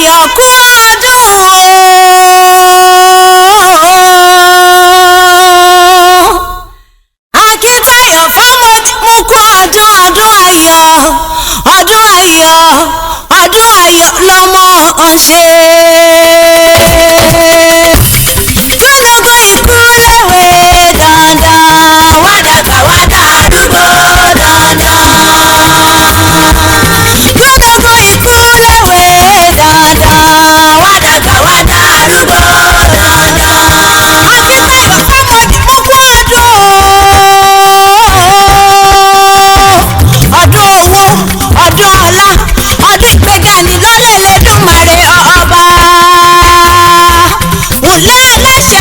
Tayọ̀ kú ọdún Akíntayọ̀ fáwọn mú kú ọdún ayọ̀ lọ́mọ ọ̀ṣẹ́. Tólógún ikú léwe dandan wá dàgbà wá dàrúgbó dandan. Tólógún ikú léwe dandan wá dàgbà wá dàrúgbó dandan. Akíntayọ̀ fáwọn mú kú ọdún owó, ọdún ọlá, ọdún ìgbéga ni lọ́lẹ̀ lẹ́dùnmarè ọba. Ǹlẹ́ aláṣẹ